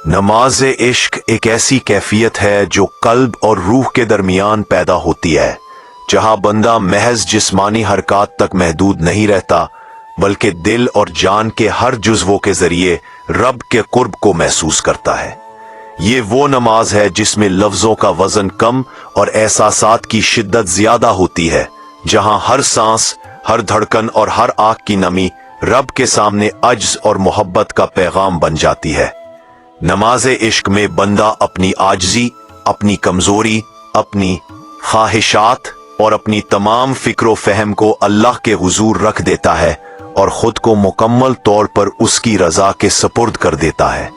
नमाज इश्क एक ऐसी कैफियत है जो कल्ब और रूह के दरमियान पैदा होती है, जहां बंदा महज जिस्मानी हरकत तक महदूद नहीं रहता, बल्कि दिल और जान के हर जुज़वों के जरिए रब के कुर्ब को महसूस करता है। ये वो नमाज है जिसमें लफ्जों का वजन कम और एहसासात की शिद्दत ज्यादा होती है, जहां हर सांस, हर धड़कन और हर आंख की नमी रब के सामने अज्ज और मोहब्बत का पैगाम बन जाती है। नमाज इश्क में बंदा अपनी आजजी, अपनी कमजोरी, अपनी ख्वाहिशात और अपनी तमाम फिक्र फहम को अल्लाह के हुजूर रख देता है और खुद को मुकम्मल तौर पर उसकी रजा के सपुर्द कर देता है।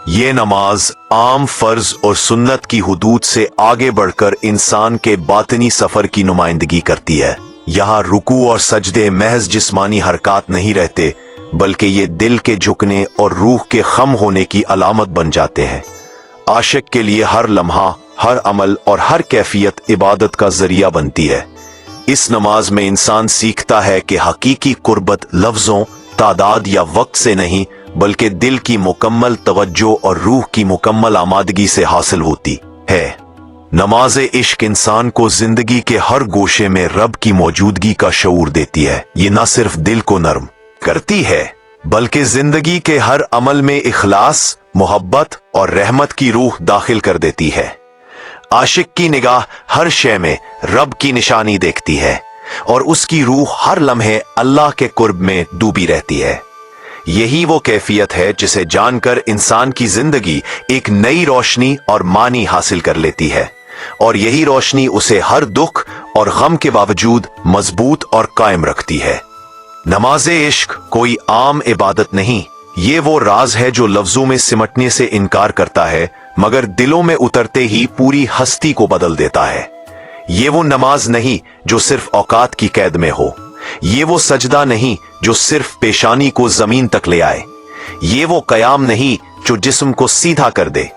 ये नमाज आम फर्ज और सुन्नत की हुदूद से आगे बढ़कर इंसान के बातिनी सफर की नुमाइंदगी करती है। यहाँ रुकू और सजदे महज जिस्मानी हरकत नहीं रहते, बल्कि ये दिल के झुकने और रूह के खम होने की अलामत बन जाते हैं। आशिक के लिए हर लम्हा, हर अमल और हर कैफियत इबादत का जरिया बनती है। इस नमाज में इंसान सीखता है कि हकीकी कुर्बत लफ्जों, तादाद या वक्त से नहीं, बल्कि दिल की मुकम्मल तवज्जो और रूह की मुकम्मल आमादगी से हासिल होती है। नमाज इश्क इंसान को जिंदगी के हर गोशे में रब की मौजूदगी का शऊर देती है। ये न सिर्फ दिल को नर्म करती है, बल्कि जिंदगी के हर अमल में इखलास, मोहब्बत और रहमत की रूह दाखिल कर देती है। आशिक की निगाह हर शय में रब की निशानी देखती है और उसकी रूह हर लम्हे अल्लाह के कुर्ब में डूबी रहती है। यही वो कैफियत है जिसे जानकर इंसान की जिंदगी एक नई रोशनी और मानी हासिल कर लेती है, और यही रोशनी उसे हर दुख और गम के बावजूद मजबूत और कायम रखती है। नमाज इश्क कोई आम इबादत नहीं, ये वो राज है जो लफ्जों में सिमटने से इनकार करता है, मगर दिलों में उतरते ही पूरी हस्ती को बदल देता है। ये वो नमाज नहीं जो सिर्फ औकात की कैद में हो, ये वो सजदा नहीं जो सिर्फ पेशानी को जमीन तक ले आए, ये वो कयाम नहीं जो जिस्म को सीधा कर दे।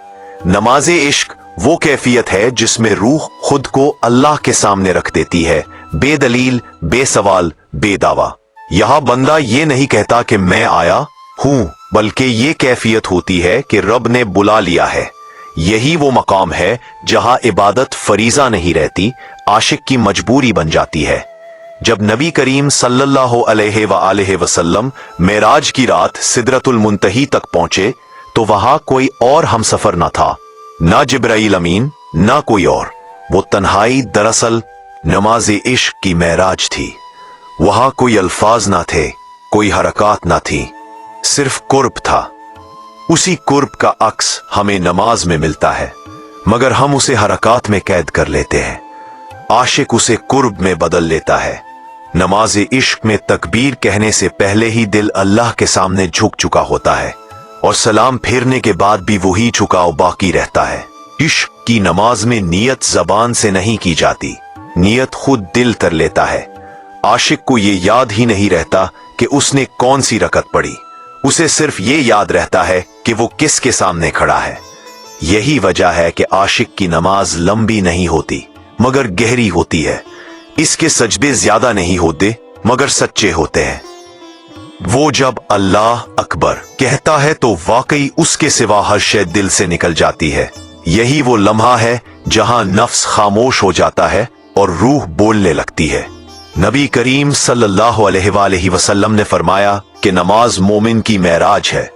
नमाज इश्क वो कैफियत है जिसमें रूह खुद को अल्लाह के सामने रख देती है, बेदलील, बेसवाल, बेदावा। यहां बंदा ये नहीं कहता कि मैं आया हूं, बल्कि ये कैफियत होती है कि रब ने बुला लिया है। यही वो मकाम है जहां इबादत फरीजा नहीं रहती, आशिक की मजबूरी बन जाती है। जब नबी करीम सल्लल्लाहु अलैहि वसल्लम मेराज की रात सिदरतुल मुंतही तक पहुंचे, तो वहां कोई और हमसफर न था, ना जिब्राइल अमीन, ना कोई और। वो तन्हाई दरअसल नमाज इश्क की मेराज थी। वहां कोई अल्फाज ना थे, कोई हरकत ना थी, सिर्फ कुर्ब था। उसी कुर्ब का अक्स हमें नमाज में मिलता है, मगर हम उसे हरकत में कैद कर लेते हैं। आशिक उसे कुर्ब में बदल लेता है। नमाज इश्क में तकबीर कहने से पहले ही दिल अल्लाह के सामने झुक चुका होता है, और सलाम फेरने के बाद भी वही झुकाव बाकी रहता है। इश्क की नमाज में नियत जबान से नहीं की जाती, नियत खुद दिल कर लेता है। आशिक को ये याद ही नहीं रहता कि उसने कौन सी रकत पढ़ी, उसे सिर्फ ये याद रहता है कि वो किसके सामने खड़ा है। यही वजह है कि आशिक की नमाज लंबी नहीं होती, मगर गहरी होती है। इसके सजदे ज्यादा नहीं होते, मगर सच्चे होते हैं। वो जब अल्लाह अकबर कहता है तो वाकई उसके सिवा हर शय दिल से निकल जाती है। यही वो लम्हा है जहां नफ्स खामोश हो जाता है और रूह बोलने लगती है। नबी करीम सल्लल्लाहु अलैहि वसल्लम ने फरमाया कि नमाज मोमिन की मेराज है।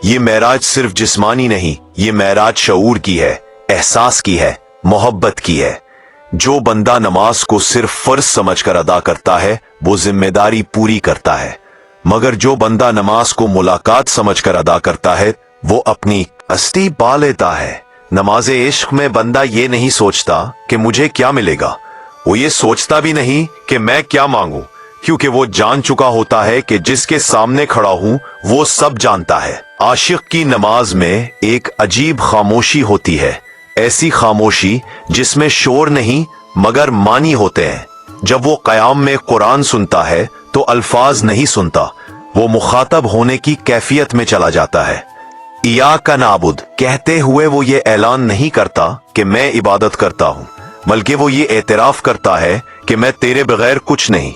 ये मेराज सिर्फ जिस्मानी नहीं, ये मेराज शऊर की है, एहसास की है, मोहब्बत की है। जो बंदा नमाज को सिर्फ फर्ज समझकर अदा करता है, वो जिम्मेदारी पूरी करता है, मगर जो बंदा नमाज को मुलाकात समझकर अदा करता है, वो अपनी अस्ती पा लेता है। नमाज इश्क में बंदा ये नहीं सोचता कि मुझे क्या मिलेगा, वो ये सोचता भी नहीं कि मैं क्या मांगू, क्योंकि वो जान चुका होता है कि जिसके सामने खड़ा हूं वो सब जानता है। आशिक की नमाज में एक अजीब खामोशी होती है, ऐसी खामोशी जिसमें शोर नहीं मगर मानी होते हैं। जब वो कयाम में कुरान सुनता है तो अल्फाज नहीं सुनता, वो मुखातब होने की कैफियत में चला जाता है। इयाका नाबुद कहते हुए वो ये ऐलान नहीं करता कि मैं इबादत करता हूं, बल्कि वो ये एतराफ करता है कि मैं तेरे बगैर कुछ नहीं।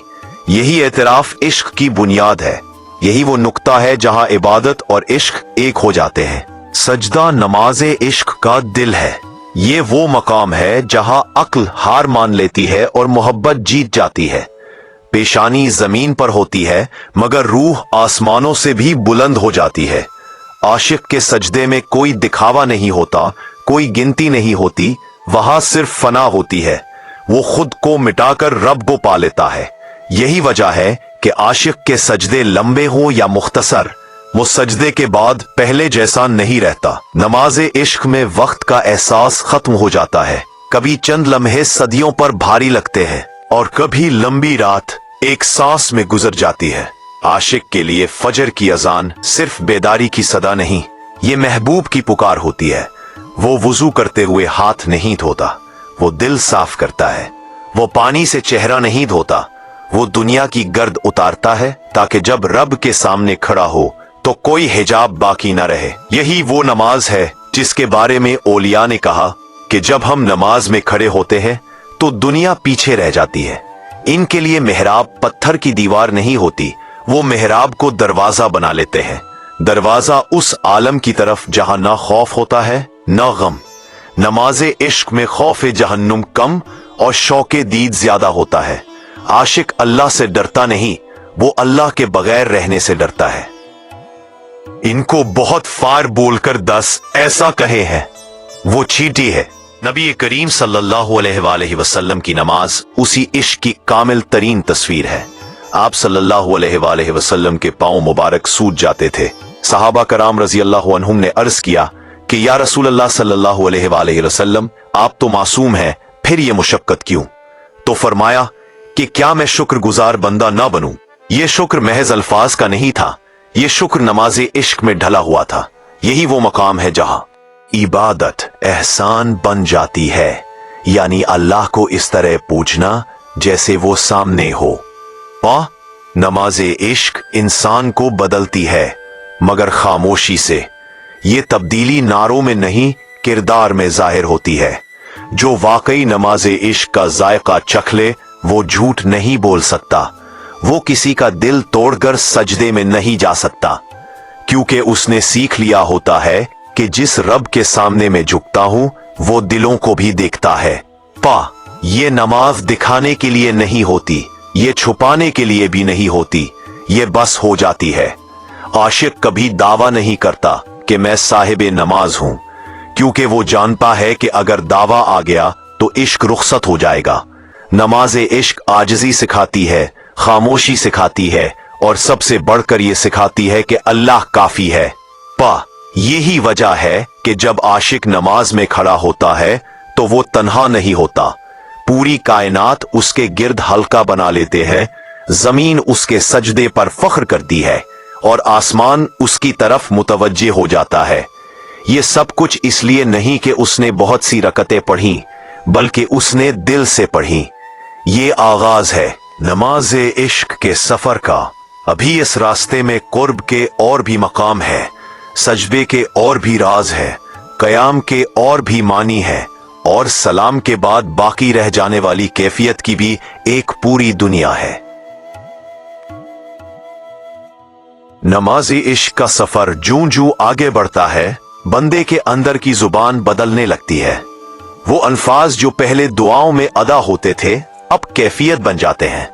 यही एतराफ इश्क की बुनियाद है। यही वो नुक्ता है जहां इबादत और इश्क एक हो जाते हैं। सजदा नमाज़े इश्क का दिल है। ये वो मकाम है जहां अक्ल हार मान लेती है और मोहब्बत जीत जाती है। पेशानी जमीन पर होती है मगर रूह आसमानों से भी बुलंद हो जाती है। आशिक के सजदे में कोई दिखावा नहीं होता, कोई गिनती नहीं होती, वहां सिर्फ फना होती है। वो खुद को मिटाकर रब को पा लेता है। यही वजह है कि आशिक के सजदे लंबे हो या मुख्तसर, वो सजदे के बाद पहले जैसा नहीं रहता। नमाज़े इश्क में वक्त का एहसास खत्म हो जाता है। कभी चंद लम्हे सदियों पर भारी लगते हैं और कभी लंबी रात एक सांस में गुजर जाती है। आशिक के लिए फजर की अजान सिर्फ बेदारी की सदा नहीं, ये महबूब की पुकार होती है। वो वुजू करते हुए हाथ नहीं धोता, वो दिल साफ करता है। वो पानी से चेहरा नहीं धोता, वो दुनिया की गर्द उतारता है ताकि जब रब के सामने खड़ा हो तो कोई हिजाब बाकी न रहे। यही वो नमाज है जिसके बारे में औलिया ने कहा कि जब हम नमाज में खड़े होते हैं तो दुनिया पीछे रह जाती है। इनके लिए मेहराब पत्थर की दीवार नहीं होती, वो मेहराब को दरवाजा बना लेते हैं। दरवाजा उस आलम की तरफ जहां ना खौफ होता है ना गम। नमाज़े इश्क में खौफ जहन्नुम कम और शौके दीद ज्यादा होता है। आशिक अल्लाह से डरता नहीं, वो अल्लाह के बगैर रहने से डरता है। इनको बहुत फार बोलकर 10 ऐसा कहे हैं, वो चींटी है। नबी करीम सल्लल्लाहु अलैहि वसल्लम की नमाज उसी इश्क की कामिल तरीन तस्वीर है। आप सल्लल्लाहु अलैहि वसल्लम के पांव मुबारक सूज जाते थे। सहाबा कराम रजी अल्लाह अन्हुम ने अर्ज किया कि या रसूल अल्लाह सल्लल्लाहु अलैहि वसल्लम, आप तो मासूम हैं, फिर ये मुशक्कत क्यों? तो फरमाया कि क्या मैं शुक्रगुजार बंदा ना बनूं? ये शुक्र महज अल्फाज का नहीं था, ये शुक्र नमाज़े इश्क में ढला हुआ था। यही वो मकाम है जहां इबादत एहसान बन जाती है, यानी अल्लाह को इस तरह पूजना जैसे वो सामने हो। नमाज़े इश्क इंसान को बदलती है मगर खामोशी से। ये तब्दीली नारों में नहीं, किरदार में जाहिर होती है। जो वाकई नमाज़े इश्क का जायका चख ले वो झूठ नहीं बोल सकता। वो किसी का दिल तोड़कर सजदे में नहीं जा सकता, क्योंकि उसने सीख लिया होता है कि जिस रब के सामने में झुकता हूं वो दिलों को भी देखता है। ये नमाज दिखाने के लिए नहीं होती, ये छुपाने के लिए भी नहीं होती, ये बस हो जाती है। आशिक कभी दावा नहीं करता कि मैं साहिब नमाज हूं, क्योंकि वो जानता है कि अगर दावा आ गया तो इश्क रुखसत हो जाएगा। नमाज़े इश्क आजिज़ी सिखाती है, खामोशी सिखाती है और सबसे बढ़कर ये सिखाती है कि अल्लाह काफी है। यही वजह है कि जब आशिक नमाज में खड़ा होता है तो वो तन्हा नहीं होता। पूरी कायनात उसके गिर्द हल्का बना लेते हैं, जमीन उसके सजदे पर फख्र करती है और आसमान उसकी तरफ मुतवज्जे हो जाता है। ये सब कुछ इसलिए नहीं कि उसने बहुत सी रकतें पढ़ी, बल्कि उसने दिल से पढ़ी। ये आगाज है नमाज़े इश्क के सफर का। अभी इस रास्ते में कुर्ब के और भी मकाम है, सजबे के और भी राज है, कयाम के और भी मानी है, और सलाम के बाद बाकी रह जाने वाली कैफियत की भी एक पूरी दुनिया है। नमाज़े इश्क का सफर जूं जूं आगे बढ़ता है, बंदे के अंदर की जुबान बदलने लगती है। वो अल्फाज जो पहले दुआओं में अदा होते थे अब कैफियत बन जाते हैं।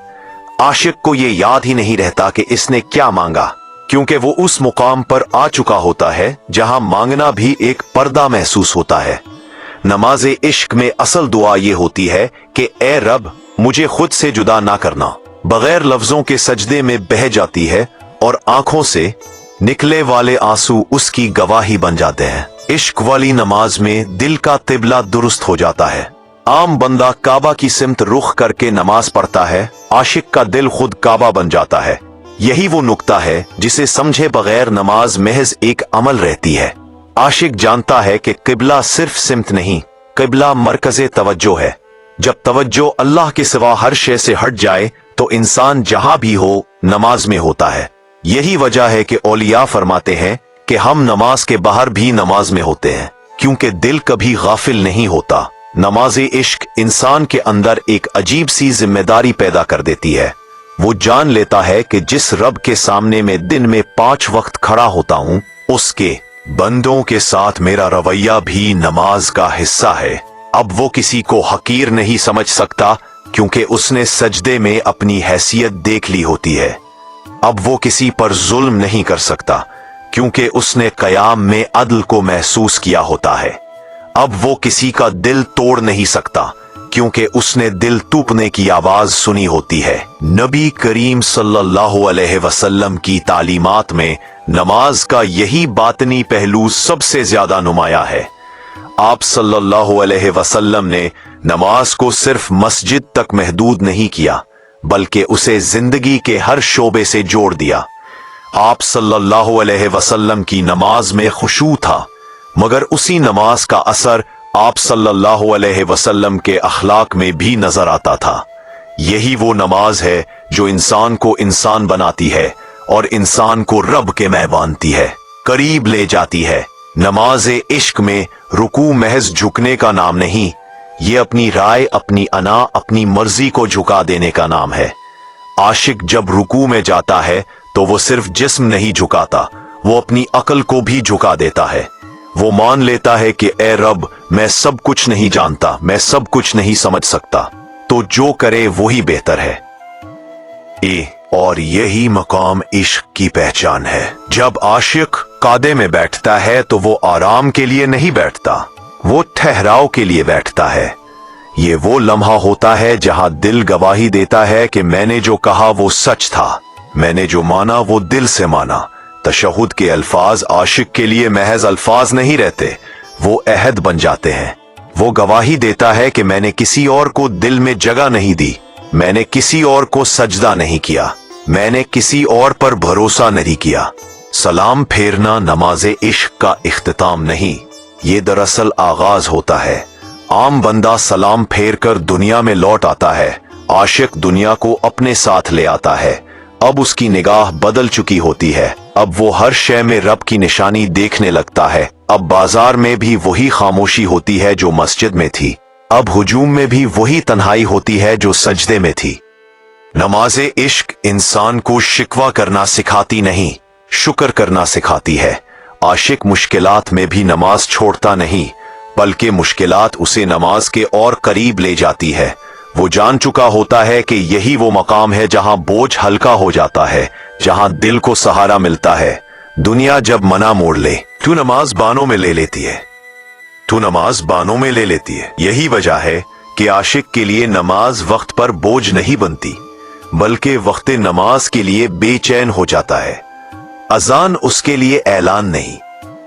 आशिक को ये याद ही नहीं रहता कि इसने क्या मांगा, क्योंकि वो उस मुकाम पर आ चुका होता है जहां मांगना भी एक पर्दा महसूस होता है। नमाज़े इश्क में असल दुआ ये होती है कि ए रब, मुझे खुद से जुदा ना करना। बगैर लफ्जों के सजदे में बह जाती है और आंखों से निकले वाले आंसू उसकी गवाही बन जाते हैं। इश्क वाली नमाज में दिल का तिबला दुरुस्त हो जाता है। आम बंदा काबा की सिमत रुख करके नमाज पढ़ता है, आशिक का दिल खुद काबा बन जाता है। यही वो नुक्ता है जिसे समझे बगैर नमाज महज एक अमल रहती है। आशिक जानता है कि किबला सिर्फ सिमत नहीं, किबला मरकज़े तवज्जो है। जब तवज्जो अल्लाह के सिवा हर शय से हट जाए तो इंसान जहां भी हो नमाज में होता है। यही वजह है कि औलिया फरमाते हैं कि हम नमाज के बाहर भी नमाज में होते हैं, क्योंकि दिल कभी गाफिल नहीं होता। नमाज़े इश्क इंसान के अंदर एक अजीब सी जिम्मेदारी पैदा कर देती है। वो जान लेता है कि जिस रब के सामने में दिन में 5 वक्त खड़ा होता हूँ, उसके बंदों के साथ मेरा रवैया भी नमाज का हिस्सा है। अब वो किसी को हकीर नहीं समझ सकता क्योंकि उसने सजदे में अपनी हैसियत देख ली होती है। अब वो किसी पर जुल्म नहीं कर सकता क्योंकि उसने कयाम में अदल को महसूस किया होता है। अब वो किसी का दिल तोड़ नहीं सकता क्योंकि उसने दिल टूटने की आवाज सुनी होती है। नबी करीम सल्लल्लाहु अलैहि वसल्लम की तालीमात में नमाज का यही बातनी पहलू सबसे ज्यादा नुमाया है। आप सल्लल्लाहु अलैहि वसल्लम ने नमाज को सिर्फ मस्जिद तक महदूद नहीं किया बल्कि उसे जिंदगी के हर शोबे से जोड़ दिया। आप सल्लल्लाहु अलैहि वसल्लम की नमाज में खुशू था, मगर उसी नमाज का असर आप सल्लल्लाहु अलैहि वसल्लम के अखलाक में भी नजर आता था। यही वो नमाज है जो इंसान को इंसान बनाती है और इंसान को रब के में बांधती है, करीब ले जाती है। नमाज इश्क में रुकू महज झुकने का नाम नहीं, ये अपनी राय, अपनी अना, अपनी मर्जी को झुका देने का नाम है। आशिक जब रुकू में जाता है तो वो सिर्फ जिस्म नहीं झुकाता, वो अपनी अकल को भी झुका देता है। वो मान लेता है कि ए रब, मैं सब कुछ नहीं जानता, मैं सब कुछ नहीं समझ सकता, तो जो करे वही बेहतर है। और यही मकाम इश्क की पहचान है। जब आशिक कादे में बैठता है तो वो आराम के लिए नहीं बैठता, वो ठहराव के लिए बैठता है। ये वो लम्हा होता है जहां दिल गवाही देता है कि मैंने जो कहा वो सच था, मैंने जो माना वो दिल से माना। तशहुद के अल्फाज आशिक के लिए महज अल्फाज नहीं रहते, वो अहद बन जाते हैं। वो गवाही देता है कि मैंने किसी और को दिल में जगह नहीं दी, मैंने किसी और को सजदा नहीं किया, मैंने किसी और पर भरोसा नहीं किया। सलाम फेरना नमाज़े इश्क का इख्तिताम नहीं, ये दरअसल आगाज होता है। आम बंदा सलाम फेर कर दुनिया में लौट आता है, आशिक दुनिया को अपने साथ ले आता है। अब उसकी निगाह बदल चुकी होती है, अब वो हर शय में रब की निशानी देखने लगता है। अब बाजार में भी वही खामोशी होती है जो मस्जिद में थी, अब हुजूम में भी वही तन्हाई होती है जो सजदे में थी। नमाज़े इश्क इंसान को शिकवा करना सिखाती नहीं, शुक्र करना सिखाती है। आशिक मुश्किलात में भी नमाज छोड़ता नहीं, बल्कि मुश्किलात उसे नमाज के और करीब ले जाती है। वो जान चुका होता है कि यही वो मकाम है जहां बोझ हल्का हो जाता है, जहां दिल को सहारा मिलता है। दुनिया जब मना मोड़ ले, तू नमाज बानों में ले लेती है, तू नमाज बानों में ले लेती है। यही वजह है कि आशिक के लिए नमाज वक्त पर बोझ नहीं बनती, बल्कि वक्त नमाज के लिए बेचैन हो जाता है। अजान उसके लिए ऐलान नहीं,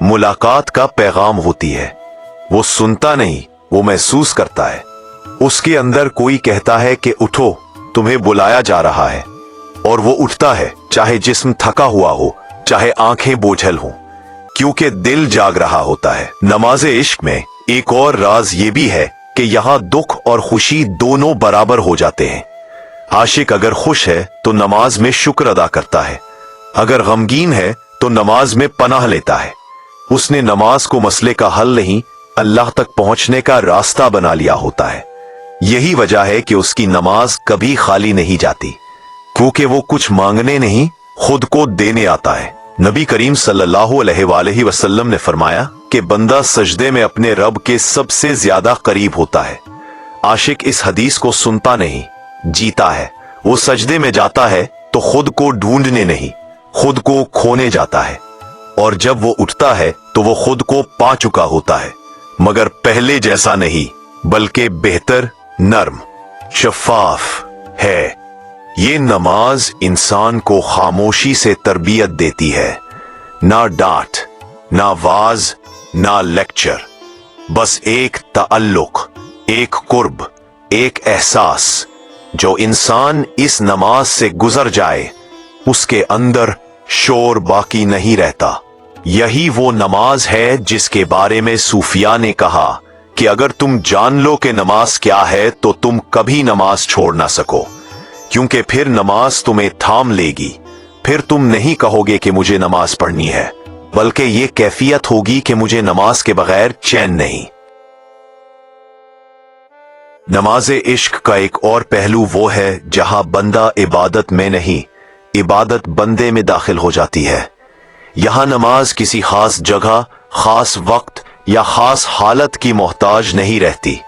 मुलाकात का पैगाम होती है। वो सुनता नहीं, वो महसूस करता है। उसके अंदर कोई कहता है कि उठो, तुम्हें बुलाया जा रहा है, और वो उठता है, चाहे जिस्म थका हुआ हो, चाहे आंखें बोझल हों, क्योंकि दिल जाग रहा होता है। नमाज़े इश्क में एक और राज ये भी है कि यहां दुख और खुशी दोनों बराबर हो जाते हैं। आशिक अगर खुश है तो नमाज में शुक्र अदा करता है, अगर गमगीन है तो नमाज में पनाह लेता है। उसने नमाज को मसले का हल नहीं, अल्लाह तक पहुंचने का रास्ता बना लिया होता है। यही वजह है कि उसकी नमाज कभी खाली नहीं जाती, क्योंकि वो कुछ मांगने नहीं, खुद को देने आता है। नबी करीम सल्लल्लाहु अलैहि वसल्लम ने फरमाया कि बंदा सजदे में अपने रब के सबसे ज्यादा करीब होता है। आशिक इस हदीस को सुनता नहीं, जीता है। वो सजदे में जाता है तो खुद को ढूंढने नहीं, खुद को खोने जाता है, और जब वो उठता है तो वो खुद को पा चुका होता है, मगर पहले जैसा नहीं, बल्कि बेहतर, नर्म, शफाफ है। ये नमाज इंसान को खामोशी से तरबियत देती है, ना डांट, ना वाज, ना लेक्चर, बस एक ताल्लुक, एक कुर्ब, एक एहसास। जो इंसान इस नमाज से गुजर जाए, उसके अंदर शोर बाकी नहीं रहता। यही वो नमाज है जिसके बारे में सूफिया ने कहा कि अगर तुम जान लो कि नमाज क्या है तो तुम कभी नमाज छोड़ ना सको, क्योंकि फिर नमाज तुम्हें थाम लेगी। फिर तुम नहीं कहोगे कि मुझे नमाज पढ़नी है, बल्कि ये कैफियत होगी कि मुझे नमाज के बगैर चैन नहीं। नमाज़े इश्क का एक और पहलू वो है जहां बंदा इबादत में नहीं, इबादत बंदे में दाखिल हो जाती है। यहाँ नमाज किसी खास जगह, खास वक्त या खास हालत की मोहताज नहीं रहती,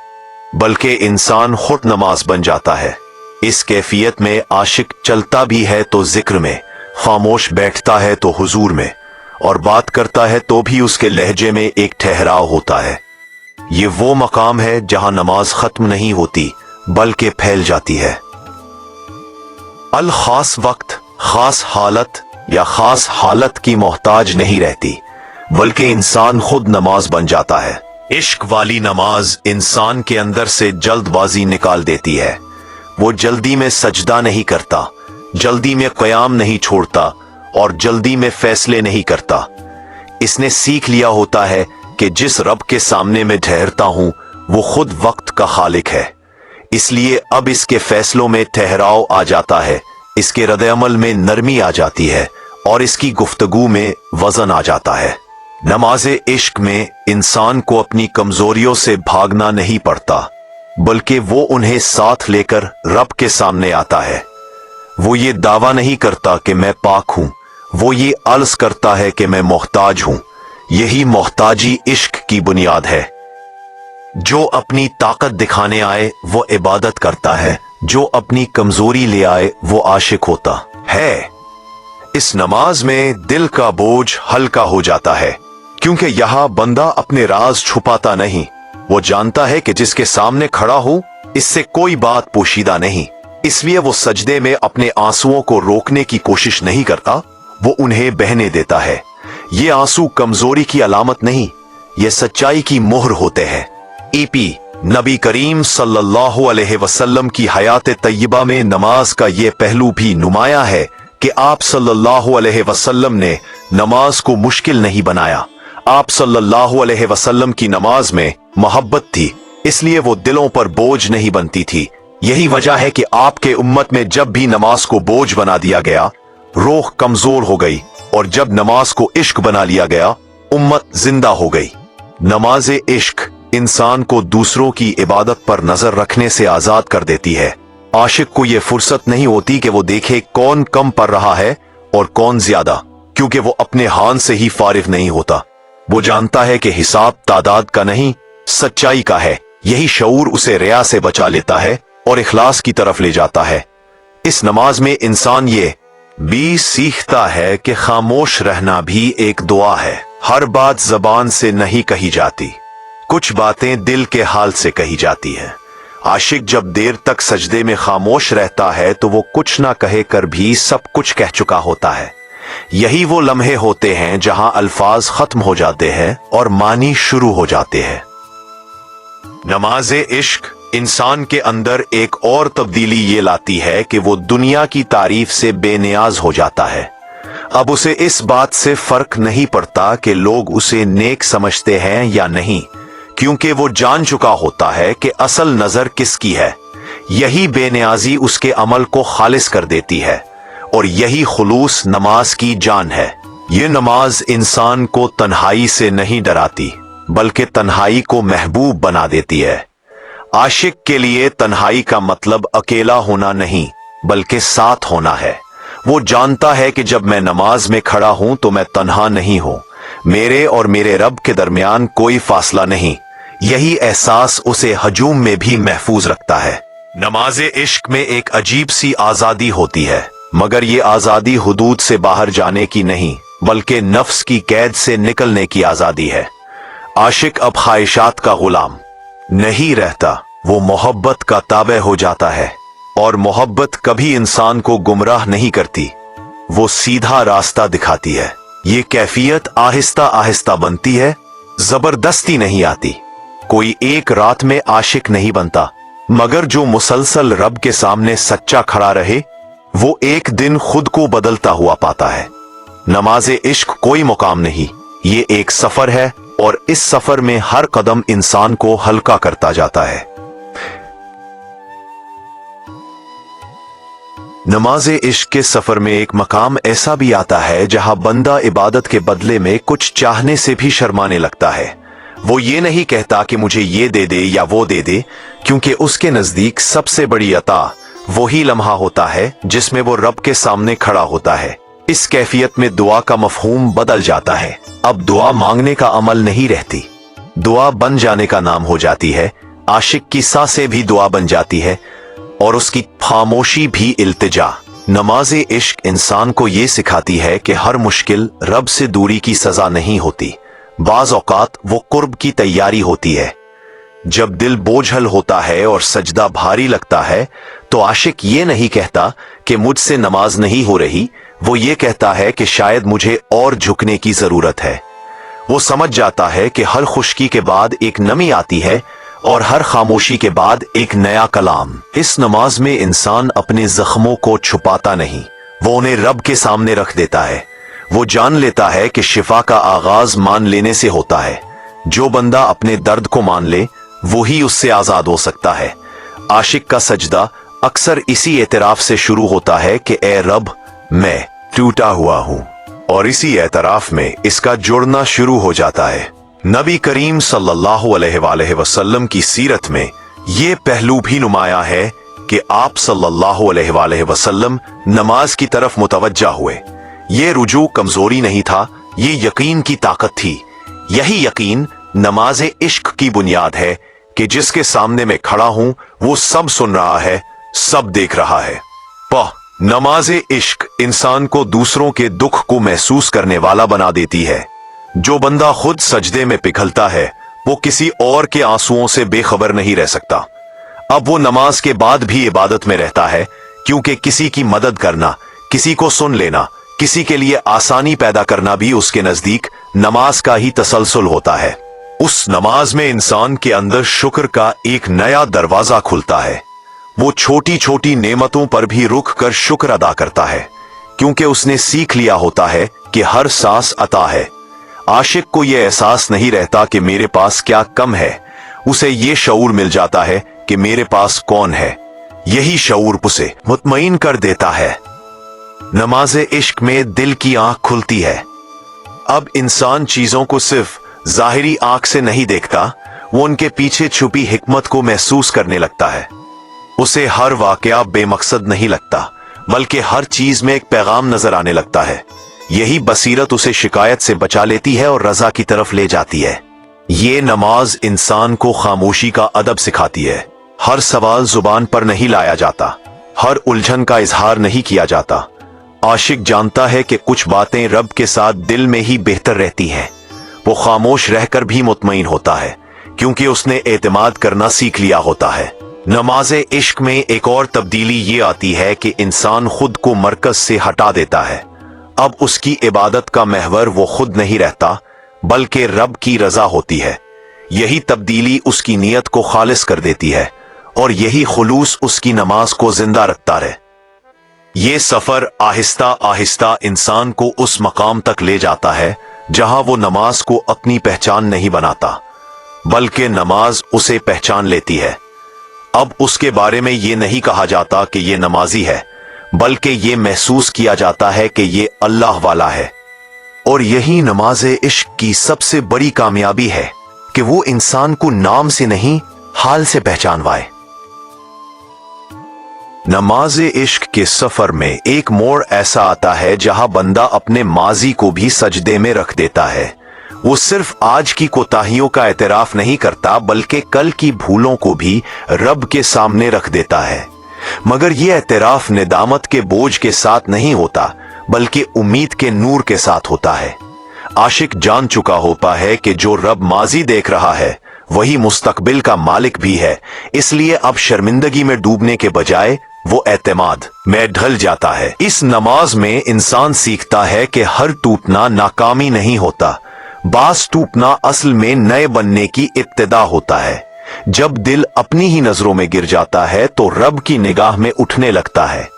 बल्कि इंसान खुद नमाज बन जाता है। इस कैफियत में आशिक चलता भी है तो जिक्र में, खामोश बैठता है तो हुजूर में, और बात करता है तो भी उसके लहजे में एक ठहराव होता है। ये वो मकाम है जहां नमाज खत्म नहीं होती बल्कि फैल जाती है। अल खास वक्त, खास हालत या खास हालत की मोहताज नहीं रहती, बल्कि इंसान खुद नमाज बन जाता है। इश्क वाली नमाज इंसान के अंदर से जल्दबाजी निकाल देती है। वो जल्दी में सजदा नहीं करता, जल्दी में क़याम नहीं छोड़ता और जल्दी में फैसले नहीं करता। इसने सीख लिया होता है कि जिस रब के सामने मैं ठहरता हूं वो खुद वक्त का खालिक है, इसलिए अब इसके फैसलों में ठहराव आ जाता है, इसके रद्द-ए-अमल में नरमी आ जाती है और इसकी गुफ्तगू में वजन आ जाता है। नमाज़े इश्क में इंसान को अपनी कमजोरियों से भागना नहीं पड़ता, बल्कि वो उन्हें साथ लेकर रब के सामने आता है। वो ये दावा नहीं करता कि मैं पाक हूं, वो ये अर्ज करता है कि मैं मोहताज हूं। यही मोहताजी इश्क की बुनियाद है। जो अपनी ताकत दिखाने आए वो इबादत करता है, जो अपनी कमजोरी ले आए वो आशिक होता है। इस नमाज में दिल का बोझ हल्का हो जाता है, क्योंकि यहां बंदा अपने राज छुपाता नहीं। वो जानता है कि जिसके सामने खड़ा हूं इससे कोई बात पोशीदा नहीं, इसलिए वो सजदे में अपने आंसुओं को रोकने की कोशिश नहीं करता, वो उन्हें बहने देता है। ये आंसू कमजोरी की अलामत नहीं, ये सच्चाई की मोहर होते हैं। ईपी नबी करीम सल्लल्लाहु अलैहि वसल्लम की हयात तय्यबा में नमाज का ये पहलू भी नुमाया है कि आप सल्लल्लाहु अलैहि वसल्लम ने नमाज को मुश्किल नहीं बनाया। आप सल्लल्लाहु अलैहि वसल्लम की नमाज में मोहब्बत थी, इसलिए वो दिलों पर बोझ नहीं बनती थी। यही वजह है कि आपके उम्मत में जब भी नमाज को बोझ बना दिया गया, रूह कमजोर हो गई, और जब नमाज को इश्क बना लिया गया, उम्मत जिंदा हो गई। नमाज़े इश्क इंसान को दूसरों की इबादत पर नजर रखने से आजाद कर देती है। आशिक को यह फुर्सत नहीं होती कि वो देखे कौन कम पढ़ रहा है और कौन ज्यादा, क्योंकि वो अपने हान से ही फारिग नहीं होता। वो जानता है कि हिसाब तादाद का नहीं, सच्चाई का है। यही शऊर उसे रिया से बचा लेता है और इखलास की तरफ ले जाता है। इस नमाज में इंसान ये भी सीखता है कि खामोश रहना भी एक दुआ है। हर बात जबान से नहीं कही जाती, कुछ बातें दिल के हाल से कही जाती है। आशिक जब देर तक सजदे में खामोश रहता है तो वो कुछ ना कहे कर भी सब कुछ कह चुका होता है। यही वो लम्हे होते हैं जहां अल्फाज खत्म हो जाते हैं और मानी शुरू हो जाते हैं। नमाज़े इश्क इंसान के अंदर एक और तब्दीली ये लाती है कि वो दुनिया की तारीफ से बेनियाज हो जाता है। अब उसे इस बात से फर्क नहीं पड़ता कि लोग उसे नेक समझते हैं या नहीं, क्योंकि वो जान चुका होता है कि असल नजर किसकी है। यही बेनियाजी उसके अमल को खालिस कर देती है और यही खुलूस नमाज की जान है। ये नमाज इंसान को तन्हाई से नहीं डराती, बल्कि तन्हाई को महबूब बना देती है। आशिक के लिए तन्हाई का मतलब अकेला होना नहीं, बल्कि साथ होना है। वो जानता है कि जब मैं नमाज में खड़ा हूं तो मैं तन्हा नहीं हूं, मेरे और मेरे रब के दरमियान कोई फासला नहीं। यही एहसास उसे हजूम में भी महफूज रखता है। नमाज़े इश्क में एक अजीब सी आजादी होती है, मगर ये आजादी हुदूद से बाहर जाने की नहीं, बल्कि नफ्स की कैद से निकलने की आजादी है। आशिक अब ख्वाहिशात का गुलाम नहीं रहता, वो मोहब्बत का ताबे हो जाता है। और मोहब्बत कभी इंसान को गुमराह नहीं करती, वो सीधा रास्ता दिखाती है। ये कैफियत आहिस्ता आहिस्ता बनती है, जबरदस्ती नहीं आती। कोई एक रात में आशिक नहीं बनता, मगर जो मुसलसल रब के सामने सच्चा खड़ा रहे, वो एक दिन खुद को बदलता हुआ पाता है। नमाज़े इश्क कोई मुकाम नहीं, ये एक सफर है, और इस सफर में हर कदम इंसान को हल्का करता जाता है। नमाज़े इश्क के सफर में एक मकाम ऐसा भी आता है जहां बंदा इबादत के बदले में कुछ चाहने से भी शर्माने लगता है। वो ये नहीं कहता कि मुझे ये दे दे या वो दे दे, क्योंकि उसके नजदीक सबसे बड़ी अता वही लम्हा होता है जिसमें वो रब के सामने खड़ा होता है। इस कैफियत में दुआ का मफहूम बदल जाता है। अब दुआ मांगने का अमल नहीं रहती, दुआ बन जाने का नाम हो जाती है। आशिक की सांसें भी दुआ बन जाती है और उसकी खामोशी भी इल्तिजा। नमाज इश्क इंसान को ये सिखाती है कि हर मुश्किल रब से दूरी की सजा नहीं होती, बाज औकात वो कुर्ब की तैयारी होती है। जब दिल बोझल होता है और सजदा भारी लगता है तो आशिक ये नहीं कहता कि मुझसे नमाज नहीं हो रही, वो ये कहता है कि शायद मुझे और झुकने की जरूरत है। वो समझ जाता है कि हर खुश्की के बाद एक नमी आती है और हर खामोशी के बाद एक नया कलाम। इस नमाज में इंसान अपने जख्मों को छुपाता नहीं, वो उन्हें रब के सामने रख देता है। वो जान लेता है कि शिफा का आगाज मान लेने से होता है। जो बंदा अपने दर्द को मान ले वो ही उससे आजाद हो सकता है। आशिक का सजदा अक्सर इसी एतराफ से शुरू होता है कि ए रब, मैं टूटा हुआ हूं, और इसी एतराफ में इसका जुड़ना शुरू हो जाता है। नबी करीम सल्लल्लाहु अलैहि वसल्लम की सीरत में ये पहलू भी नुमाया है कि आप सल्लल्लाहु अलैहि वसल्लम नमाज की तरफ मुतवज्जा हुए। ये रुजू कमजोरी नहीं था, ये यकीन की ताकत थी। यही यकीन नमाज इश्क की बुनियाद है कि जिसके सामने मैं खड़ा हूं वो सब सुन रहा है, सब देख रहा है। नमाज इश्क इंसान को दूसरों के दुख को महसूस करने वाला बना देती है। जो बंदा खुद सजदे में पिघलता है वो किसी और के आंसुओं से बेखबर नहीं रह सकता। अब वो नमाज के बाद भी इबादत में रहता है, क्योंकि किसी की मदद करना, किसी को सुन लेना, किसी के लिए आसानी पैदा करना भी उसके नजदीक नमाज का ही तसलसल होता है। उस नमाज में इंसान के अंदर शुक्र का एक नया दरवाजा खुलता है। वो छोटी छोटी नेमतों पर भी रुक कर शुक्र अदा करता है, क्योंकि उसने सीख लिया होता है कि हर सांस अता है। आशिक को यह एहसास नहीं रहता कि मेरे पास क्या कम है, उसे ये शऊर मिल जाता है कि मेरे पास कौन है। यही शऊर उसे मुतमईन कर देता है। नमाज इश्क में दिल की आंख खुलती है। अब इंसान चीजों को सिर्फ जाहिरी आंख से नहीं देखता, वो उनके पीछे छुपी हिकमत को महसूस करने लगता है। उसे हर वाकया बेमकसद नहीं लगता, बल्कि हर चीज में एक पैगाम नजर आने लगता है। यही बसीरत उसे शिकायत से बचा लेती है और रजा की तरफ ले जाती है। ये नमाज इंसान को खामोशी का अदब सिखाती है। हर सवाल जुबान पर नहीं लाया जाता, हर उलझन का इजहार नहीं किया जाता। आशिक जानता है कि कुछ बातें रब के साथ दिल में ही बेहतर रहती हैं। वो खामोश रहकर भी मुतमईन होता है, क्योंकि उसने एतमाद करना सीख लिया होता है। नमाज इश्क में एक और तब्दीली ये आती है कि इंसान खुद को मरकज से हटा देता है। अब उसकी इबादत का महवर वो खुद नहीं रहता, बल्कि रब की रजा होती है। यही तब्दीली उसकी नीयत को खालिस कर देती है और यही खुलूस उसकी नमाज को जिंदा रखता रहे। ये सफर आहिस्ता आहिस्ता इंसान को उस मकाम तक ले जाता है जहां वो नमाज को अपनी पहचान नहीं बनाता, बल्कि नमाज उसे पहचान लेती है। अब उसके बारे में ये नहीं कहा जाता कि ये नमाजी है, बल्कि ये महसूस किया जाता है कि ये अल्लाह वाला है। और यही नमाज इश्क की सबसे बड़ी कामयाबी है कि वो इंसान को नाम से नहीं, हाल से पहचानवाए। नमाज इश्क के सफर में एक मोड़ ऐसा आता है जहां बंदा अपने माजी को भी सजदे में रख देता है। वो सिर्फ आज की कोताहियों का एतराफ नहीं करता, बल्कि कल की भूलों को भी रब के सामने रख देता है। मगर ये एतराफ निदामत के बोझ के साथ नहीं होता, बल्कि उम्मीद के नूर के साथ होता है। आशिक जान चुका होता है कि जो रब माजी देख रहा है वही मुस्तकबिल का मालिक भी है, इसलिए अब शर्मिंदगी में डूबने के बजाय वो एतमाद में ढल जाता है। इस नमाज में इंसान सीखता है कि हर टूटना नाकामी नहीं होता, बास टूटना असल में नए बनने की इब्तिदा होता है। जब दिल अपनी ही नजरों में गिर जाता है तो रब की निगाह में उठने लगता है।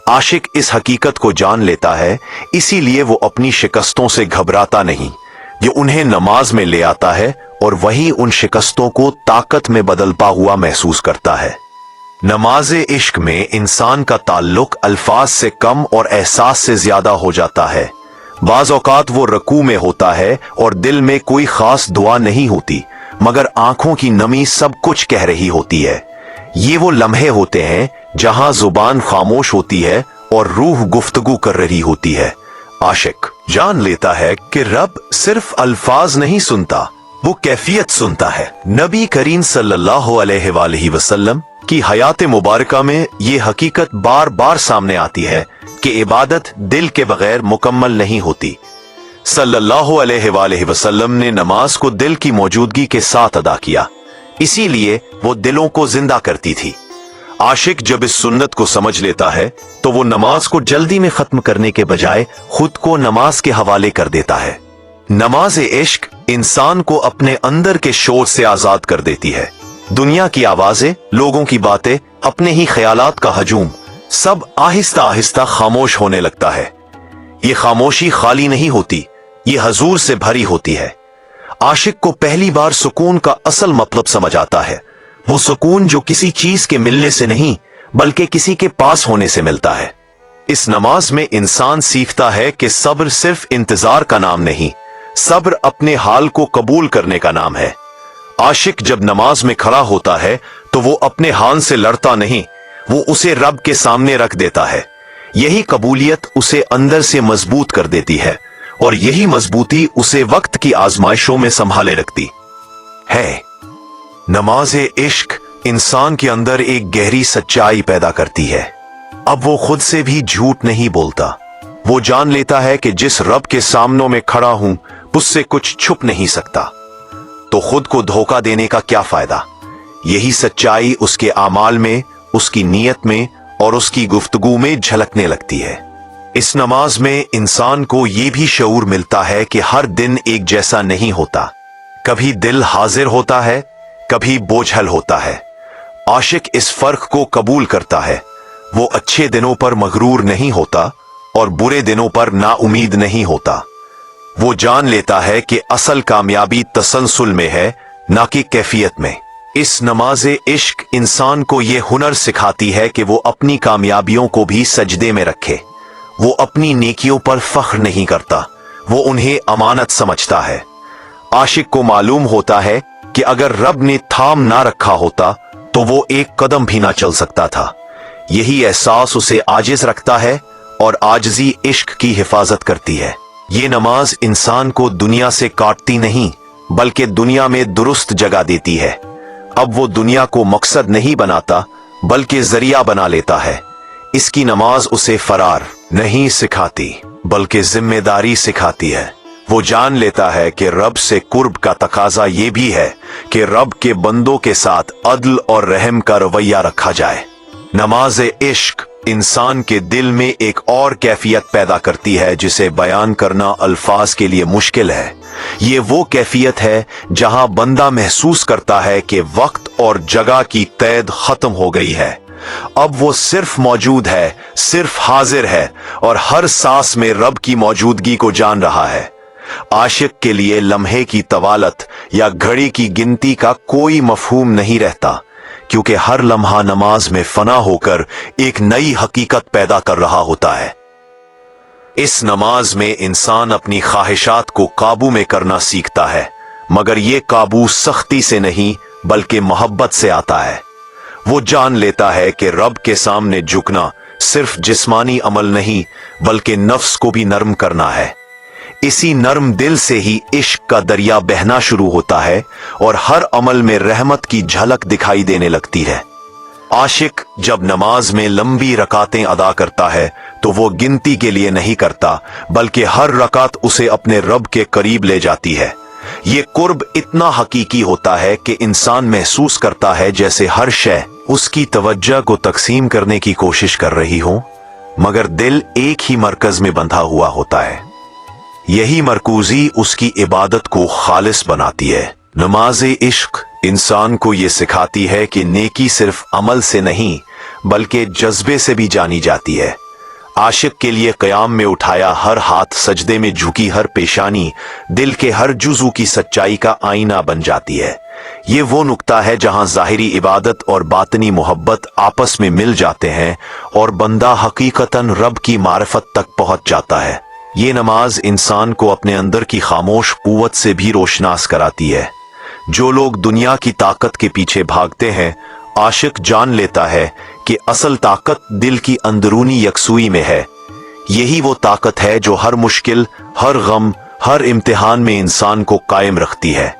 आशिक इस हकीकत को जान लेता है, इसीलिए वो अपनी शिकस्तों से घबराता नहीं। ये उन्हें नमाज में ले आता है और वही उन शिकस्तों को ताकत में बदलता हुआ महसूस करता है। नमाज इश्क में इंसान का ताल्लुक अल्फाज से कम और एहसास से ज्यादा हो जाता है। बाज औकात वो रकू में होता है और दिल में कोई खास दुआ नहीं होती, मगर आंखों की नमी सब कुछ कह रही होती है। ये वो लम्हे होते हैं जहां जुबान खामोश होती है और रूह गुफ्तगू कर रही होती है। आशिक जान लेता है कि रब सिर्फ अल्फाज नहीं सुनता, वो कैफियत सुनता है। नबी करीम सल्लल्लाहु अलैहि वसल्लम की हयात मुबारका में ये हकीकत बार बार सामने आती है कि इबादत दिल के बगैर मुकम्मल नहीं होती। सल्लल्लाहु अलैहि वसल्लम ने नमाज को दिल की मौजूदगी के साथ अदा किया, इसीलिए वो दिलों को जिंदा करती थी। आशिक जब इस सुन्नत को समझ लेता है तो वो नमाज को जल्दी में खत्म करने के बजाय खुद को नमाज के हवाले कर देता है। नमाज इश्क इंसान को अपने अंदर के शोर से आजाद कर देती है। दुनिया की आवाजें, लोगों की बातें, अपने ही ख्यालात का हजूम सब आहिस्ता आहिस्ता खामोश होने लगता है। ये खामोशी खाली नहीं होती, ये हजूर से भरी होती है। आशिक को पहली बार सुकून का असल मतलब समझ आता है, वो सुकून जो किसी चीज के मिलने से नहीं बल्कि किसी के पास होने से मिलता है। इस नमाज में इंसान सीखता है कि सब्र सिर्फ इंतजार का नाम नहीं, सब्र अपने हाल को कबूल करने का नाम है। आशिक जब नमाज में खड़ा होता है तो वो अपने हाल से लड़ता नहीं, वो उसे रब के सामने रख देता है। यही कबूलियत उसे अंदर से मजबूत कर देती है और यही मजबूती उसे वक्त की आजमाइशों में संभाले रखती है। नमाज इश्क इंसान के अंदर एक गहरी सच्चाई पैदा करती है। अब वो खुद से भी झूठ नहीं बोलता, वो जान लेता है कि जिस रब के सामने में खड़ा हूं उससे कुछ छुप नहीं सकता, तो खुद को धोखा देने का क्या फायदा। यही सच्चाई उसके आमाल में, उसकी नीयत में और उसकी गुफ्तगू में झलकने लगती है। इस नमाज में इंसान को ये भी शऊर मिलता है कि हर दिन एक जैसा नहीं होता, कभी दिल हाजिर होता है, कभी बोझल होता है। आशिक इस फर्क को कबूल करता है, वो अच्छे दिनों पर मगरूर नहीं होता और बुरे दिनों पर नाउमीद नहीं होता। वो जान लेता है कि असल कामयाबी तसलसल में है, ना कि कैफियत में। इस नमाज इश्क इंसान को ये हुनर सिखाती है कि वो अपनी कामयाबियों को भी सजदे में रखे। वो अपनी नेकियों पर फख्र नहीं करता, वो उन्हें अमानत समझता है। आशिक को मालूम होता है कि अगर रब ने थाम ना रखा होता तो वो एक कदम भी ना चल सकता था। यही एहसास उसे आजिज रखता है और आजिजी इश्क की हिफाजत करती है। ये नमाज इंसान को दुनिया से काटती नहीं बल्कि दुनिया में दुरुस्त जगह देती है। अब वो दुनिया को मकसद नहीं बनाता बल्कि जरिया बना लेता है। इसकी नमाज उसे फरार नहीं सिखाती बल्कि जिम्मेदारी सिखाती है। वो जान लेता है कि रब से कुर्ब का तकाजा ये भी है कि रब के बंदों के साथ अदल और रहम का रवैया रखा जाए। नमाज इश्क इंसान के दिल में एक और कैफियत पैदा करती है जिसे बयान करना अल्फाज के लिए मुश्किल है। ये वो कैफियत है जहां बंदा महसूस करता है कि वक्त और जगह की कैद खत्म हो गई है। अब वो सिर्फ मौजूद है, सिर्फ हाजिर है और हर सांस में रब की मौजूदगी को जान रहा है। आशिक के लिए लम्हे की तवालत या घड़ी की गिनती का कोई मफहूम नहीं रहता, क्योंकि हर लम्हा नमाज में फना होकर एक नई हकीकत पैदा कर रहा होता है। इस नमाज में इंसान अपनी ख्वाहिशात को काबू में करना सीखता है, मगर ये काबू सख्ती से नहीं बल्कि मोहब्बत से आता है। वो जान लेता है कि रब के सामने झुकना सिर्फ जिस्मानी अमल नहीं बल्कि नफ्स को भी नर्म करना है। इसी नर्म दिल से ही इश्क का दरिया बहना शुरू होता है और हर अमल में रहमत की झलक दिखाई देने लगती है। आशिक जब नमाज में लंबी रकातें अदा करता है तो वो गिनती के लिए नहीं करता बल्कि हर रकात उसे अपने रब के करीब ले जाती है। ये कुर्ब इतना हकीकी होता है कि इंसान महसूस करता है जैसे हर शय उसकी तवज्जो को तकसीम करने की कोशिश कर रही हो, मगर दिल एक ही मरकज में बंधा हुआ होता है। यही मरकूजी उसकी इबादत को खालिस बनाती है। नमाज इश्क इंसान को ये सिखाती है कि नेकी सिर्फ अमल से नहीं बल्कि जज्बे से भी जानी जाती है। आशिक के लिए क़याम में उठाया हर हाथ, सजदे में झुकी हर पेशानी दिल के हर जुज़ू की सच्चाई का आईना बन जाती है। ये वो नुक्ता है जहां ज़ाहिरी इबादत और बातनी मोहब्बत आपस में मिल जाते हैं और बंदा हकीकतन रब की मारिफत तक पहुंच जाता है। ये नमाज इंसान को अपने अंदर की खामोश कुव्वत से भी रोशनास कराती है। जो लोग दुनिया की ताकत के पीछे भागते हैं, आशिक जान लेता है कि असल ताकत दिल की अंदरूनी यकसुई में है। यही वो ताकत है जो हर मुश्किल, हर गम, हर इम्तिहान में इंसान को कायम रखती है।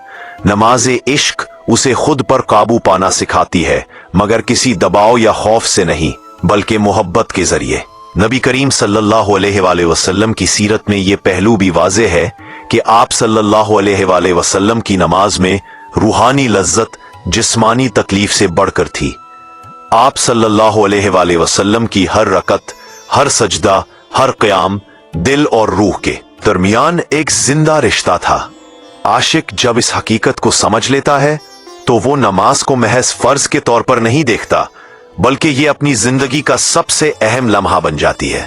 नमाज इश्क उसे खुद पर काबू पाना सिखाती है, मगर किसी दबाव या खौफ से नहीं, बल्कि मोहब्बत के जरिए। नबी करीम सल्लल्लाहु अलैहि वसल्लम की सीरत में ये पहलू भी वाज़ेह है कि आप सल्लल्लाहु अलैहि वसल्लम की नमाज में रूहानी लज्जत जिस्मानी तकलीफ से बढ़कर थी। आप सल्लल्लाहु अलैहि वसल्लम की हर रकत, हर सजदा, हर क़याम दिल और रूह के दरमियान एक जिंदा रिश्ता था। आशिक जब इस हकीकत को समझ लेता है तो वो नमाज को महज फर्ज के तौर पर नहीं देखता, बल्कि ये अपनी जिंदगी का सबसे अहम लम्हा बन जाती है।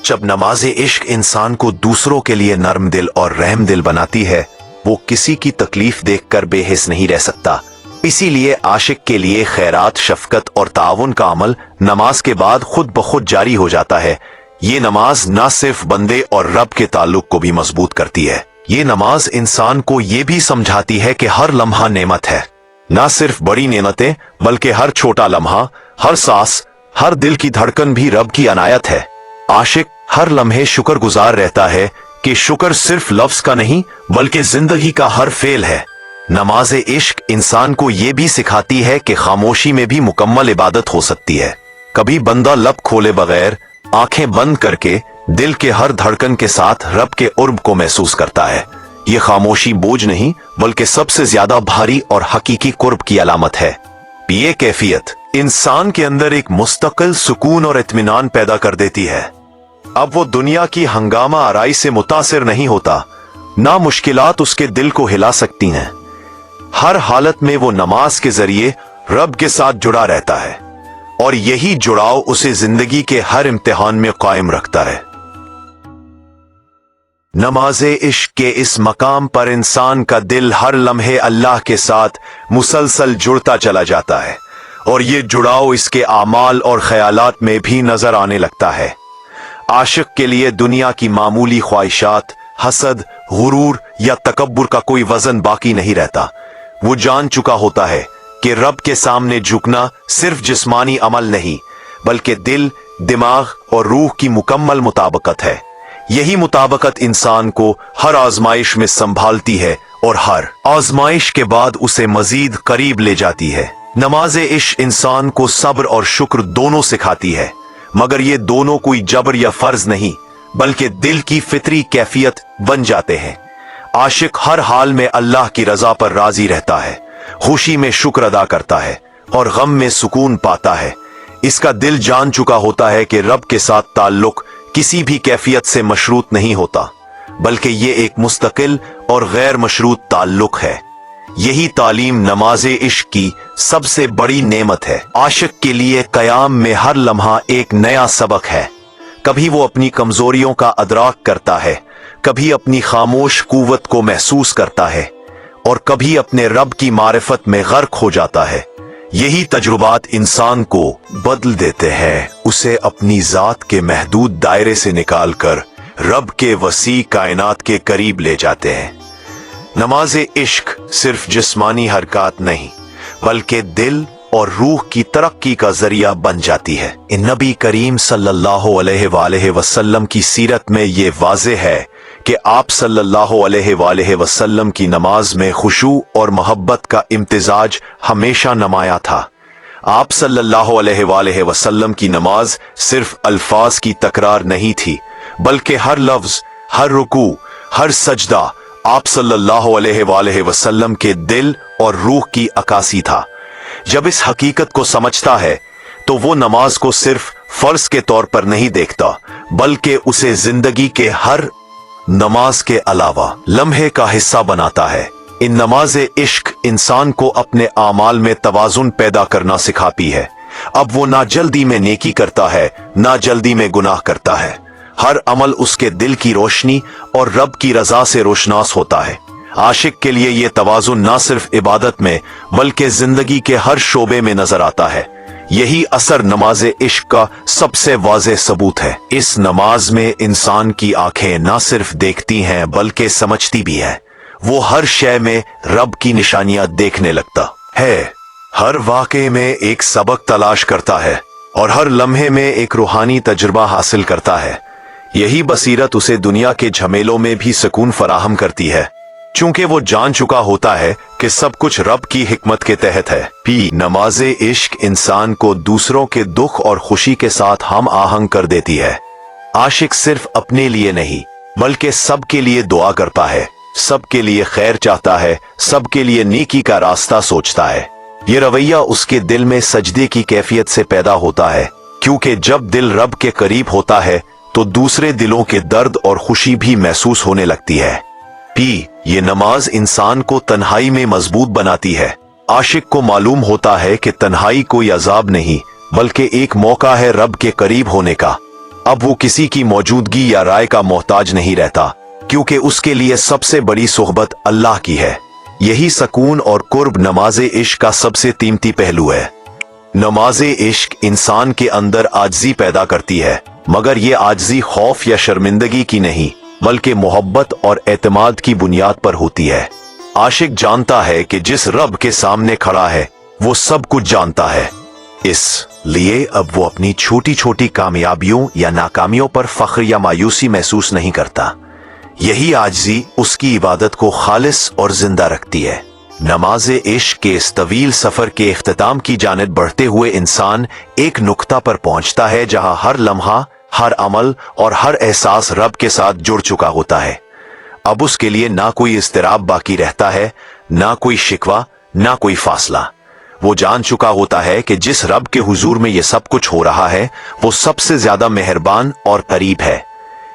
जब नमाज इश्क इंसान को दूसरों के लिए नरम दिल और रहम दिल बनाती है, वो किसी की तकलीफ देखकर बेहिस नहीं रह सकता। इसीलिए आशिक के लिए खैरात, शफकत और ताउन का अमल नमाज के बाद खुद ब खुद जारी हो जाता है। ये नमाज न सिर्फ बंदे और रब के ताल्लुक को भी मजबूत करती है, ये नमाज इंसान को ये भी समझाती है कि हर लम्हा नेमत है। न सिर्फ बड़ी नेमतें, बल्कि हर छोटा लम्हा, हर सांस, हर दिल की धड़कन भी रब की अनायत है। आशिक हर लम्हे शुक्रगुजार रहता है कि शुक्र सिर्फ लफ्ज का नहीं, बल्कि जिंदगी का हर फेल है। नमाज इश्क इंसान को ये भी सिखाती है कि खामोशी में भी मुकम्मल इबादत हो सकती है। कभी बंदा लब खोले बगैर, आंखें बंद करके दिल के हर धड़कन के साथ रब के उर्ब को महसूस करता है। ये खामोशी बोझ नहीं, बल्कि सबसे ज्यादा भारी और हकीकी कुर्ब की अलामत है। ये कैफियत इंसान के अंदर एक मुस्तकिल सुकून और इत्मीनान पैदा कर देती है। अब वो दुनिया की हंगामा आराई से मुतासिर नहीं होता, ना मुश्किलात उसके दिल को हिला सकती हैं। हर हालत में वो नमाज के जरिए रब के साथ जुड़ा रहता है, और यही जुड़ाव उसे जिंदगी के हर इम्तिहान में कायम रखता है। नमाज इश्क के इस मकाम पर इंसान का दिल हर लम्हे अल्लाह के साथ मुसलसल जुड़ता चला जाता है, और ये जुड़ाव इसके आमाल और ख्यालात में भी नजर आने लगता है। आशिक के लिए दुनिया की मामूली ख्वाहिशात, हसद, गुरूर या तकब्बुर का कोई वजन बाकी नहीं रहता। वो जान चुका होता है कि रब के सामने झुकना सिर्फ जिस्मानी अमल नहीं, बल्कि दिल, दिमाग और रूह की मुकम्मल मुताबकत है। यही मुताबकत इंसान को हर आजमाइश में संभालती है और हर आजमाइश के बाद उसे मजीद करीब ले जाती है। नमाज इश्क इंसान को सब्र और शुक्र दोनों सिखाती है, मगर ये दोनों कोई जबर या फर्ज नहीं, बल्कि दिल की फितरी कैफियत बन जाते हैं। आशिक हर हाल में अल्लाह की रजा पर राजी रहता है, खुशी में शुक्र अदा करता है और गम में सुकून पाता है। इसका दिल जान चुका होता है कि रब के साथ ताल्लुक किसी भी कैफियत से मशरूत नहीं होता, बल्कि ये एक मुस्तकिल और गैर मशरूत ताल्लुक है। यही तालीम नमाज इश्क की सबसे बड़ी नेमत है। आशिक के लिए कयाम में हर लम्हा एक नया सबक है। कभी वो अपनी कमजोरियों का अदराक करता है, कभी अपनी खामोश कुव्वत को महसूस करता है, और कभी अपने रब की मारिफत में गर्क हो जाता है। यही तजुर्बात इंसान को बदल देते हैं, उसे अपनी जात के महदूद दायरे से निकालकर रब के वसी कायनात के करीब ले जाते हैं। नमाज इश्क सिर्फ जिस्मानी हरकत नहीं, बल्कि दिल और रूह की तरक्की का जरिया बन जाती है। नबी करीम सल्लल्लाहु अलैहि वसल्लम की सीरत में ये वाज़ेह है कि आप सल्लल्लाहु अलैहि वसल्लम की नमाज में खुशू और मोहब्बत का इम्तिजाज हमेशा नुमाया था। आप सल्लल्लाहु अलैहि वसल्लम की नमाज सिर्फ अल्फाज की तकरार नहीं थी, बल्कि हर लफ्ज, हर रुकू, हर सजदा आप सल्लल्लाहु अलैहि वसल्लम के दिल और रूह की अक्कासी था। जब इस हकीकत को समझता है तो वो नमाज को सिर्फ फर्ज के तौर पर नहीं देखता, बल्कि उसे जिंदगी के हर नमाज के अलावा लम्हे का हिस्सा बनाता है। इन नमाज इश्क इंसान को अपने आमाल में तवाजुन पैदा करना सिखाती है। अब वो ना जल्दी में नेकी करता है, ना जल्दी में गुनाह करता है। हर अमल उसके दिल की रोशनी और रब की रजा से रोशनास होता है। आशिक के लिए ये तवाजुन ना सिर्फ इबादत में, बल्कि जिंदगी के हर शोबे में नजर आता है। यही असर नमाज इश्क का सबसे वाज़ेह सबूत है। इस नमाज में इंसान की आंखें ना सिर्फ देखती हैं, बल्कि समझती भी है। वो हर शय में रब की निशानियां देखने लगता है, हर वाक़े में एक सबक तलाश करता है। और हर लम्हे में एक रूहानी तजुर्बा हासिल करता है। यही बसीरत उसे दुनिया के झमेलों में भी सुकून फराहम करती है, चूंकि वो जान चुका होता है कि सब कुछ रब की हिकमत के तहत है। नमाज़े इश्क इंसान को दूसरों के दुख और खुशी के साथ हम आहंग कर देती है। आशिक सिर्फ अपने लिए नहीं बल्कि सबके लिए दुआ करता है, सबके लिए खैर चाहता है, सबके लिए नेकी का रास्ता सोचता है। ये रवैया उसके दिल में सजदे की कैफियत से पैदा होता है, क्योंकि जब दिल रब के करीब होता है तो दूसरे दिलों के दर्द और खुशी भी महसूस होने लगती है। ये नमाज इंसान को तन्हाई में मजबूत बनाती है। आशिक को मालूम होता है कि तन्हाई कोई अजाब नहीं बल्कि एक मौका है रब के करीब होने का। अब वो किसी की मौजूदगी या राय का मोहताज नहीं रहता, क्योंकि उसके लिए सबसे बड़ी सोहबत अल्लाह की है। यही सकून और कुर्ब नमाज़े इश्क का सबसे कीमती पहलू है। नमाज़े इश्क इंसान के अंदर आजिज़ी पैदा करती है, मगर ये आजिज़ी खौफ या शर्मिंदगी की नहीं बल्कि मोहब्बत और एतमाद की बुनियाद पर होती है। आशिक जानता है कि जिस रब के सामने खड़ा है वो सब कुछ जानता है, इसलिए अब वो अपनी छोटी छोटी कामयाबियों या नाकामियों पर फख्र या मायूसी महसूस नहीं करता। यही आजिज़ी उसकी इबादत को खालिस और जिंदा रखती है। नमाज़े इश्क के इस तवील सफर के इख्तिताम की जानिब बढ़ते हुए इंसान एक नुक्ता पर पहुंचता है जहां हर लम्हा, हर अमल और हर एहसास रब के साथ जुड़ चुका होता है। अब उसके लिए ना कोई इज़्तिराब बाकी रहता है, ना कोई शिकवा, ना कोई फासला। वो जान चुका होता है कि जिस रब के हुजूर में ये सब कुछ हो रहा है वो सबसे ज्यादा मेहरबान और करीब है।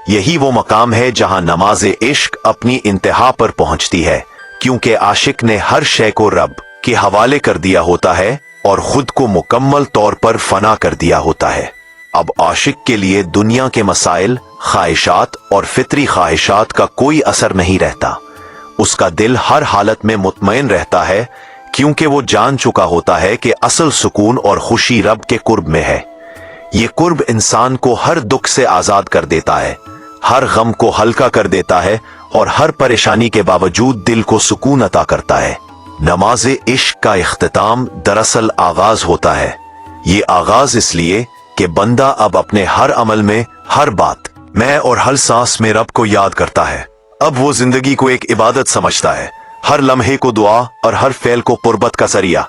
यही वो मकाम है जहां नमाज़े इश्क अपनी इंतहा पर पहुंचती है, क्योंकि आशिक ने हर शय को रब के हवाले कर दिया होता है और खुद को मुकम्मल तौर पर फना कर दिया होता है। अब आशिक के लिए दुनिया के मसाइल, ख्वाहिशात और फितरी ख्वाहिशात का कोई असर नहीं रहता। उसका दिल हर हालत में मुतमईन रहता है, क्योंकि वो जान चुका होता है कि असल सुकून और खुशी रब के कुर्ब में है। ये कुर्ब इंसान को हर दुख से आजाद कर देता है, हर गम को हल्का कर देता है और हर परेशानी के बावजूद दिल को सुकून अता करता है। नमाज़े इश्क का इख्तिताम दरअसल आगाज होता है। ये आगाज इसलिए कि बंदा अब अपने हर अमल में, हर बात में और हर सांस में रब को याद करता है। अब वो जिंदगी को एक इबादत समझता है, हर लम्हे को दुआ और हर फेल को कुर्बत का जरिया।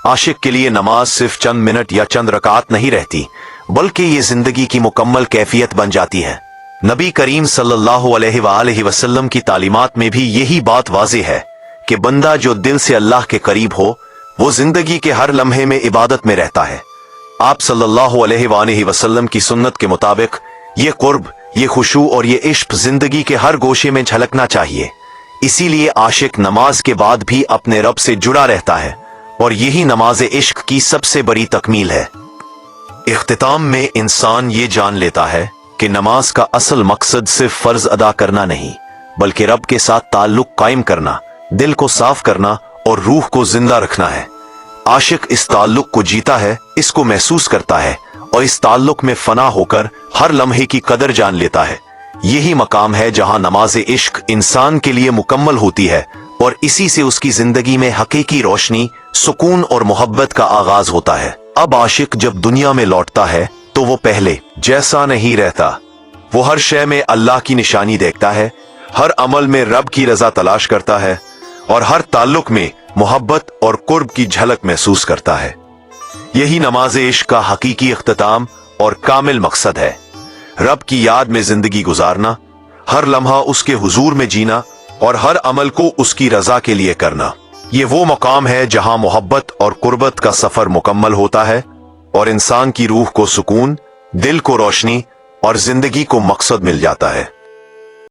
आशिक के लिए नमाज सिर्फ चंद मिनट या चंद रकात नहीं रहती, बल्कि ये जिंदगी की मुकम्मल कैफियत बन जाती है। नबी करीम सल्लल्लाहु अलैहि वसल्लम की तालीमात में भी यही बात वाज़ेह है कि बंदा जो दिल से अल्लाह के करीब हो वो जिंदगी के हर लम्हे में इबादत में रहता है। आप सल्लल्लाहु अलैहि वसल्लम की सुन्नत के मुताबिक ये कुर्ब, ये खुशू और ये इश्क जिंदगी के हर गोशे में झलकना चाहिए। इसीलिए आशिक नमाज के बाद भी अपने रब से जुड़ा रहता है और यही नमाज इश्क की सबसे बड़ी तकमील है। इख्तिताम में इंसान ये जान लेता है कि नमाज का असल मकसद सिर्फ फर्ज अदा करना नहीं बल्कि रब के साथ ताल्लुक कायम करना, दिल को साफ करना और रूह को जिंदा रखना है। आशिक इस ताल्लुक को जीता है, इसको महसूस करता है और इस ताल्लुक में फना होकर हर लम्हे की कदर जान लेता है। यही मकाम है जहां नमाज़े इश्क इंसान के लिए मुकम्मल होती है और इसी से उसकी जिंदगी में हकीकी रोशनी, सुकून और मोहब्बत का आगाज होता है। अब आशिक जब दुनिया में लौटता है तो वो पहले जैसा नहीं रहता। वो हर शय में अल्लाह की निशानी देखता है, हर अमल में रब की रजा तलाश करता है और हर ताल्लुक में मोहब्बत और कुर्ब की झलक महसूस करता है। यही नमाज़े इश्क का हकीकी इख्तिताम और कामिल मकसद है। रब की याद में जिंदगी गुजारना, हर लम्हा उसके हुजूर में जीना और हर अमल को उसकी रजा के लिए करना। ये वो मकाम है जहां मोहब्बत और कुर्बत का सफर मुकम्मल होता है और इंसान की रूह को सुकून, दिल को रोशनी और जिंदगी को मकसद मिल जाता है।